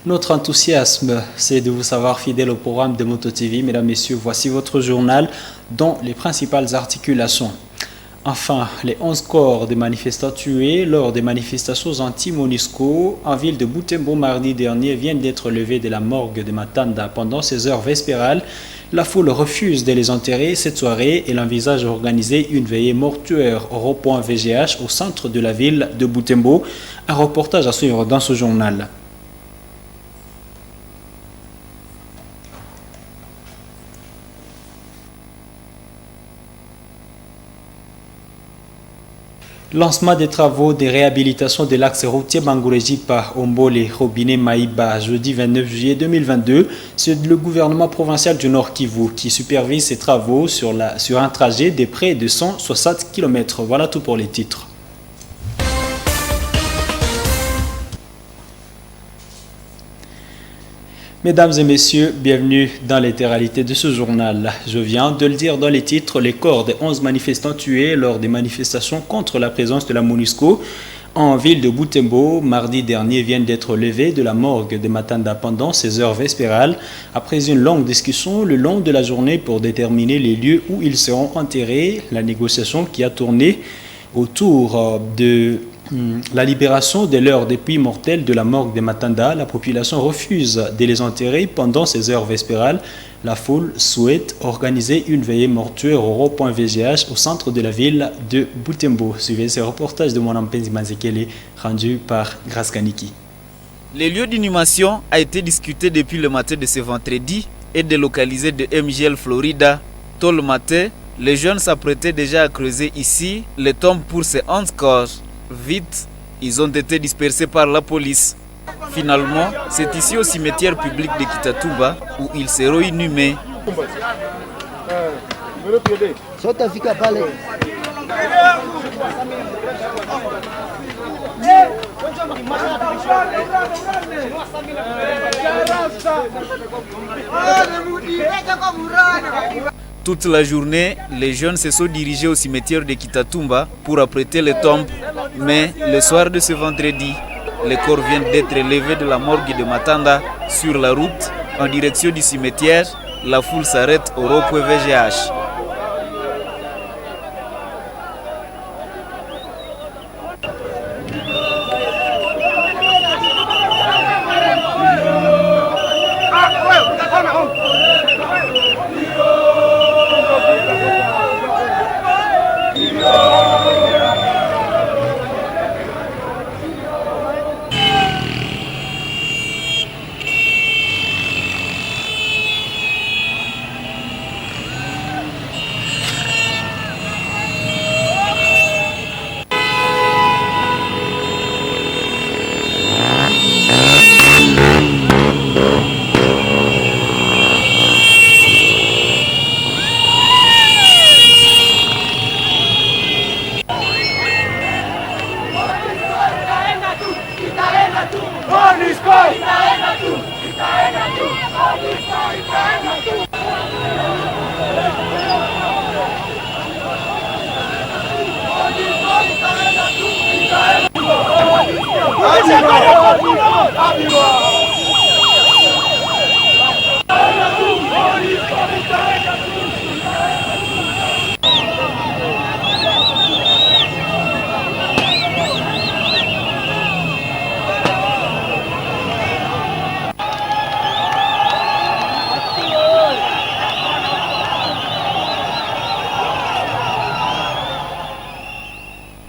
Notre enthousiasme, c'est de vous savoir fidèle au programme de Moto TV. Mesdames, Messieurs, voici votre journal dont les principales articulations. Enfin, les 11 corps des manifestants tués lors des manifestations anti-MONUSCO en ville de Butembo mardi dernier viennent d'être levés de la morgue de Matanda pendant ces heures vespérales. La foule refuse de les enterrer cette soirée et l'envisage d'organiser une veillée mortuaire au rond-point VGH au centre de la ville de Butembo. Un reportage à suivre dans ce journal. Lancement des travaux de réhabilitation de l'axe routier Bangouré-Jipa Ombole-Robinet Maïba jeudi 29 juillet 2022. C'est le gouvernement provincial du Nord Kivu qui supervise ces travaux sur un trajet de près de 160 km. Voilà tout pour les titres. Mesdames et messieurs, bienvenue dans l'intégralité de ce journal. Je viens de le dire dans les titres, les corps des 11 manifestants tués lors des manifestations contre la présence de la MONUSCO en ville de Butembo mardi dernier viennent d'être levés de la morgue de Matanda pendant ces heures vespérales. Après une longue discussion le long de la journée pour déterminer les lieux où ils seront enterrés, la négociation qui a tourné autour de la libération de leurs dépouilles mortelles de la morgue de Matanda, la population refuse de les enterrer pendant ces heures vespérales. La foule souhaite organiser une veillée mortuaire au rond-point VGH au centre de la ville de Butembo. Suivez ce reportage de Mwanampenzi Manzekele rendu par Grace Kaniki. Le lieu d'inhumation a été discuté depuis le matin de ce vendredi et délocalisé de MGL Florida. Tôt le matin, les jeunes s'apprêtaient déjà à creuser ici les tombes pour ces 11 corps. Vite, ils ont été dispersés par la police. Finalement, c'est ici au cimetière public de Kitatumba où ils seront inhumés. Toute la journée, les jeunes se sont dirigés au cimetière de Kitatumba pour apprêter les tombes. Mais le soir de ce vendredi, les corps viennent d'être levés de la morgue de Matanda sur la route en direction du cimetière. La foule s'arrête au rond-point VGH.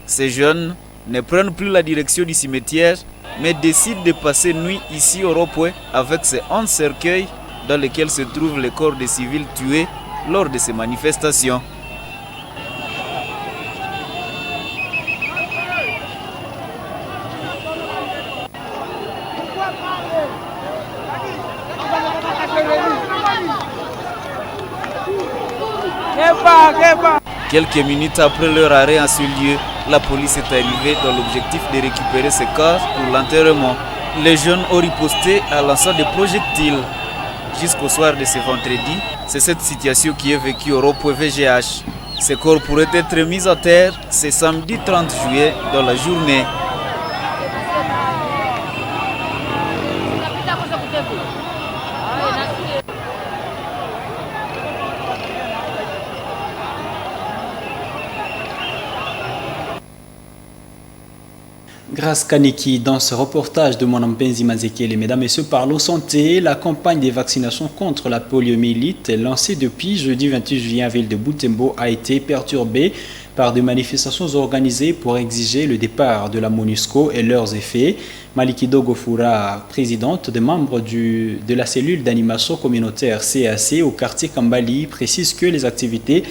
Ces jeunes ne prennent plus la direction du cimetière, mais décident de passer nuit ici au rond-point avec ces 11 cercueils dans lesquels se trouvent les corps des civils tués lors de ces manifestations. Quelques minutes après leur arrêt en ce lieu, la police est arrivée dans l'objectif de récupérer ces corps pour l'enterrement. Les jeunes ont riposté en lançant des projectiles. Jusqu'au soir de ce vendredi, c'est cette situation qui est vécue au rond-point VGH. Ces corps pourraient être mis à terre ce samedi 30 juillet dans la journée. Grâce Kaniki, dans ce reportage de Monampenzi Mazekele, mesdames et messieurs, parlons santé. La campagne des vaccinations contre la poliomyélite lancée depuis jeudi 28 juillet à ville de Butembo a été perturbée par des manifestations organisées pour exiger le départ de la MONUSCO et leurs effets. Malikido Gofura, présidente des membres de la cellule d'animation communautaire CAC au quartier Kambali, précise que les activités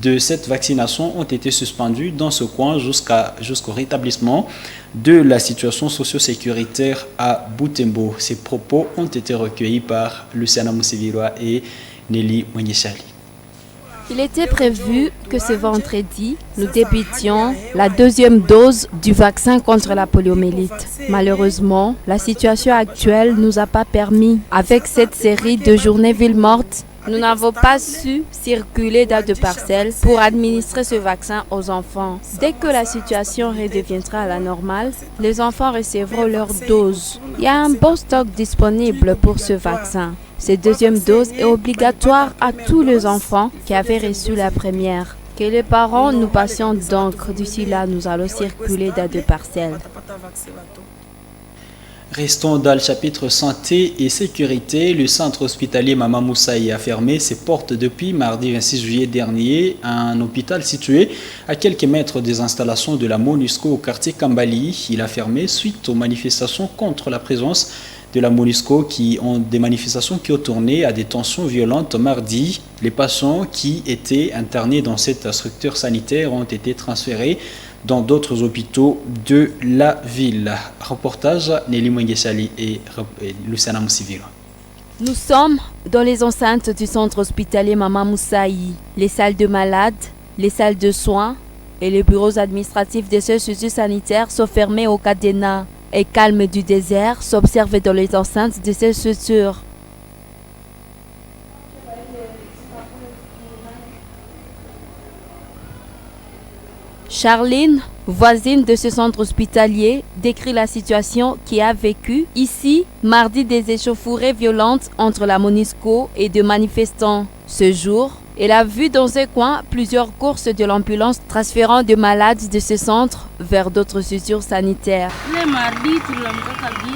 de cette vaccination ont été suspendues dans ce coin jusqu'au rétablissement de la situation socio-sécuritaire à Butembo. Ces propos ont été recueillis par Luciana Moussiviroa et Nelly Mwenyeshali. Il était prévu que ce vendredi, nous débutions la deuxième dose du vaccin contre la poliomyélite. Malheureusement, la situation actuelle ne nous a pas permis, avec cette série de journées villes mortes, nous n'avons pas su circuler dans de parcelles pour administrer ce vaccin aux enfants. Dès que la situation redeviendra à la normale, les enfants recevront leur dose. Il y a un bon stock disponible pour ce vaccin. Cette deuxième dose est obligatoire à tous les enfants qui avaient reçu la première. Que les parents nous patientent donc. D'ici là, nous allons circuler dans de parcelles. Restons dans le chapitre santé et sécurité. Le centre hospitalier Mama Moussaï a fermé ses portes depuis mardi 26 juillet dernier. Un hôpital situé à quelques mètres des installations de la MONUSCO au quartier Kambali. Il a fermé suite aux manifestations contre la présence de la MONUSCO des manifestations qui ont tourné à des tensions violentes mardi. Les patients qui étaient internés dans cette structure sanitaire ont été transférés dans d'autres hôpitaux de la ville. Reportage Nelly Mwengesali et Luciana Moussivira. Nous sommes dans les enceintes du centre hospitalier Mama Moussaï. Les salles de malades, les salles de soins et les bureaux administratifs des structures sanitaires sont fermés au cadenas. Et calme du désert s'observe dans les enceintes de ces structures. Charline, voisine de ce centre hospitalier, décrit la situation qui a vécu ici mardi des échauffourées violentes entre la MONUSCO et des manifestants. Ce jour, elle a vu dans un coin plusieurs courses de l'ambulance transférant des malades de ce centre vers d'autres structures sanitaires.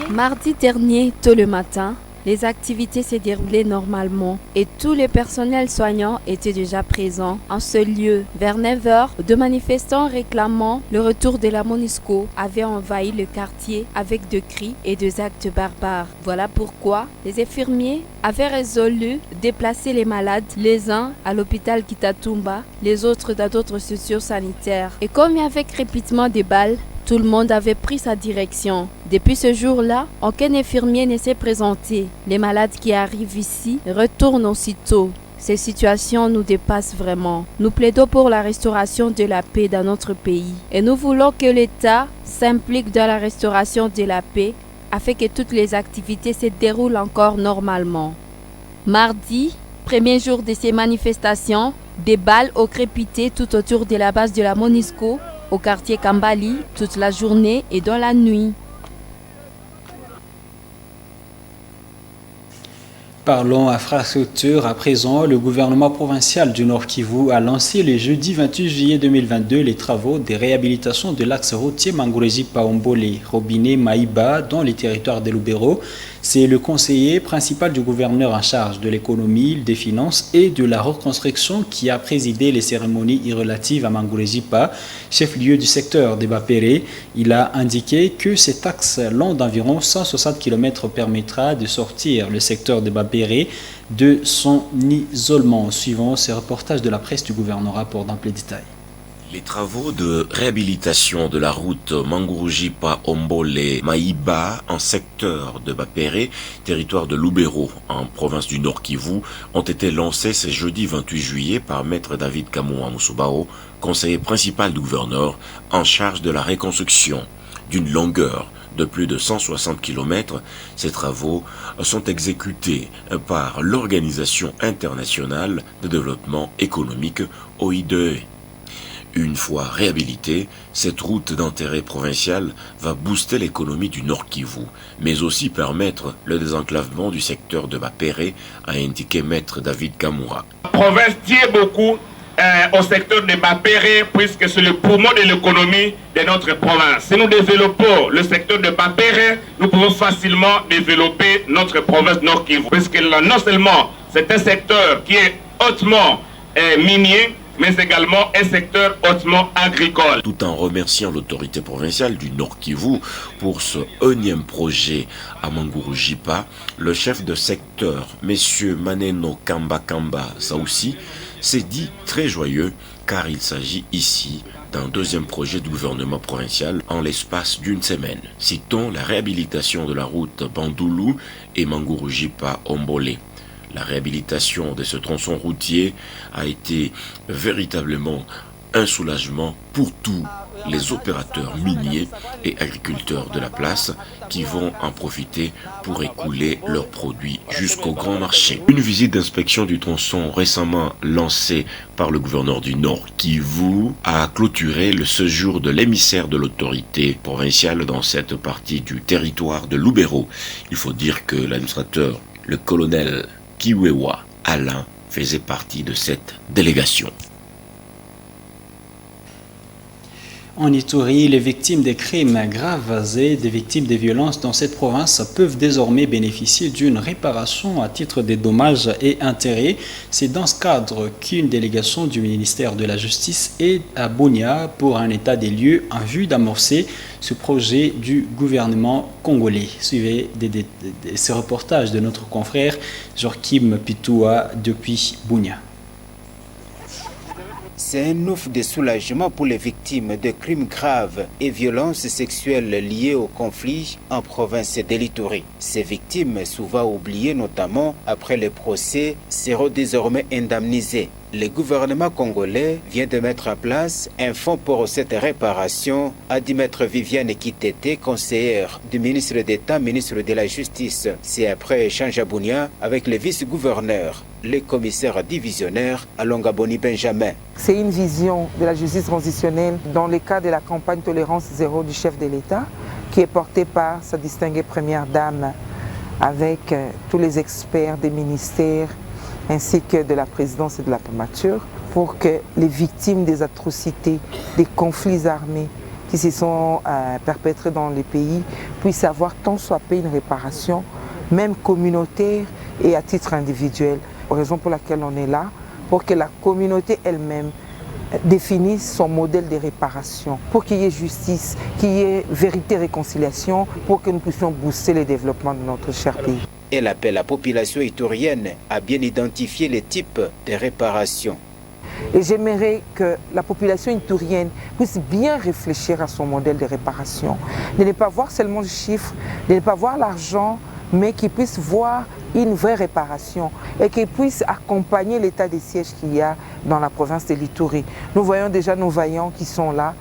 Mardi dernier, tôt le matin, les activités se déroulaient normalement et tous les personnels soignants étaient déjà présents en ce lieu. Vers 9h, deux manifestants réclamant le retour de la MONUSCO avaient envahi le quartier avec des cris et des actes barbares. Voilà pourquoi les infirmiers avaient résolu déplacer les malades, les uns à l'hôpital Kitatumba, les autres dans d'autres structures sanitaires. Et comme il y avait crépitement des balles, tout le monde avait pris sa direction. Depuis ce jour-là, aucun infirmier ne s'est présenté. Les malades qui arrivent ici retournent aussitôt. Ces situations nous dépassent vraiment. Nous plaidons pour la restauration de la paix dans notre pays. Et nous voulons que l'État s'implique dans la restauration de la paix afin que toutes les activités se déroulent encore normalement. Mardi, premier jour de ces manifestations, des balles ont crépité tout autour de la base de la MONUSCO au quartier Kambali toute la journée et dans la nuit. Parlons infrastructure à présent. Le gouvernement provincial du Nord Kivu a lancé le jeudi 28 juillet 2022 les travaux de réhabilitation de l'axe routier Mangureji-Paombole-Robinet-Maïba dans les territoires de Lubero. C'est le conseiller principal du gouverneur en charge de l'économie, des finances et de la reconstruction qui a présidé les cérémonies relatives à Mangureji-Pa, chef-lieu du secteur de Bapere. Il a indiqué que cet axe long d'environ 160 km permettra de sortir le secteur de Bapere de son isolement. Suivant ces reportages de la presse du gouvernorat pour d'amples détails. Les travaux de réhabilitation de la route Mangurujipa-Ombole-Maïba en secteur de Bapere, territoire de Lubero, en province du Nord Kivu, ont été lancés ce jeudi 28 juillet par maître David Kamouan Musubao, conseiller principal du gouverneur en charge de la reconstruction. D'une longueur de plus de 160 km, ces travaux sont exécutés par l'Organisation internationale de développement économique OIDE. Une fois réhabilitée, cette route d'intérêt provincial va booster l'économie du Nord Kivu, mais aussi permettre le désenclavement du secteur de Bapere, a indiqué maître David Kamura. La province tient beaucoup au secteur de Bapéré, puisque c'est le poumon de l'économie de notre province. Si nous développons le secteur de Bapéré, nous pouvons facilement développer notre province Nord Kivu, puisque non seulement c'est un secteur qui est hautement minier, mais également un secteur hautement agricole. Tout en remerciant l'autorité provinciale du Nord Kivu pour ce énième projet à Mangurujipa, le chef de secteur, M. Maneno Kamba Saoussi, s'est dit très joyeux car il s'agit ici d'un deuxième projet du gouvernement provincial en l'espace d'une semaine. Citons la réhabilitation de la route Bandoulou et Mangurujipa-Ombolé. La réhabilitation de ce tronçon routier a été véritablement un soulagement pour tous les opérateurs miniers et agriculteurs de la place qui vont en profiter pour écouler leurs produits jusqu'au grand marché. Une visite d'inspection du tronçon récemment lancée par le gouverneur du Nord Kivu a clôturé le séjour de l'émissaire de l'autorité provinciale dans cette partie du territoire de Lubero. Il faut dire que l'administrateur, le colonel Kiwewa Alain, faisait partie de cette délégation. En Ituri, les victimes des crimes graves et des victimes des violences dans cette province peuvent désormais bénéficier d'une réparation à titre des dommages et intérêts. C'est dans ce cadre qu'une délégation du ministère de la Justice est à Bunia pour un état des lieux en vue d'amorcer ce projet du gouvernement congolais. Suivez ces reportages de notre confrère Joachim Pitoua depuis Bunia. C'est un ouf de soulagement pour les victimes de crimes graves et violences sexuelles liées au conflit en province de l'Ituri. Ces victimes, souvent oubliées notamment après les procès, seront désormais indemnisées. Le gouvernement congolais vient de mettre en place un fonds pour cette réparation, a dit Maître Viviane Kitete, conseillère du ministre d'État, ministre de la Justice. C'est après échange à Bunia avec le vice-gouverneur, les commissaires divisionnaires Alonga Boni Benjamin. C'est une vision de la justice transitionnelle dans le cadre de la campagne Tolérance Zéro du chef de l'État, qui est portée par sa distinguée première dame avec tous les experts des ministères ainsi que de la présidence et de la primature, pour que les victimes des atrocités, des conflits armés qui se sont perpétrés dans les pays puissent avoir tant soit peu une réparation, même communautaire et à titre individuel. Raison pour laquelle on est là, pour que la communauté elle-même définisse son modèle de réparation, pour qu'il y ait justice, qu'il y ait vérité et réconciliation, pour que nous puissions booster le développement de notre cher pays. Elle appelle la population iturienne à bien identifier les types de réparation. Et j'aimerais que la population iturienne puisse bien réfléchir à son modèle de réparation. De ne pas voir seulement le chiffre, de ne pas voir l'argent, mais qu'ils puissent voir une vraie réparation et qu'ils puissent accompagner l'état des sièges qu'il y a dans la province de l'Ituri. Nous voyons déjà nos vaillants qui sont là,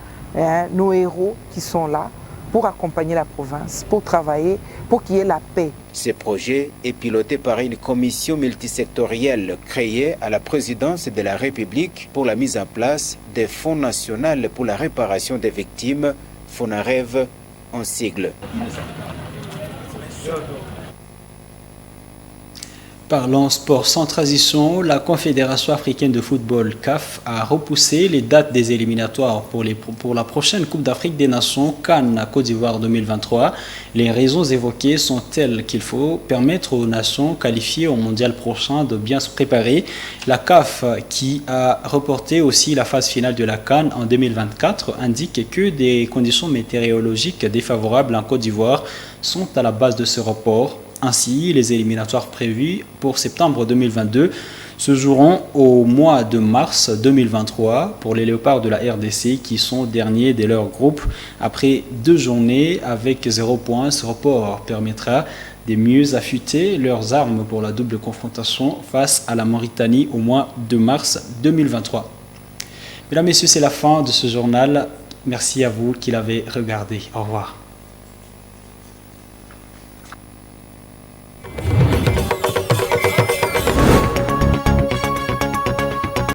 nos héros qui sont là pour accompagner la province, pour travailler, pour qu'il y ait la paix. Ce projet est piloté par une commission multisectorielle créée à la présidence de la République pour la mise en place des fonds nationaux pour la réparation des victimes, FONAREV en sigle. Parlons sport sans transition, la Confédération africaine de football CAF a repoussé les dates des éliminatoires pour la prochaine Coupe d'Afrique des Nations CAN à Côte d'Ivoire 2023. Les raisons évoquées sont telles qu'il faut permettre aux nations qualifiées au mondial prochain de bien se préparer. La CAF, qui a reporté aussi la phase finale de la CAN en 2024, indique que des conditions météorologiques défavorables en Côte d'Ivoire sont à la base de ce report. Ainsi, les éliminatoires prévus pour septembre 2022 se joueront au mois de mars 2023 pour les Léopards de la RDC qui sont derniers de leur groupe. Après 2 journées avec 0 points, ce report permettra de mieux affûter leurs armes pour la double confrontation face à la Mauritanie au mois de mars 2023. Mesdames, Messieurs, c'est la fin de ce journal. Merci à vous qui l'avez regardé. Au revoir.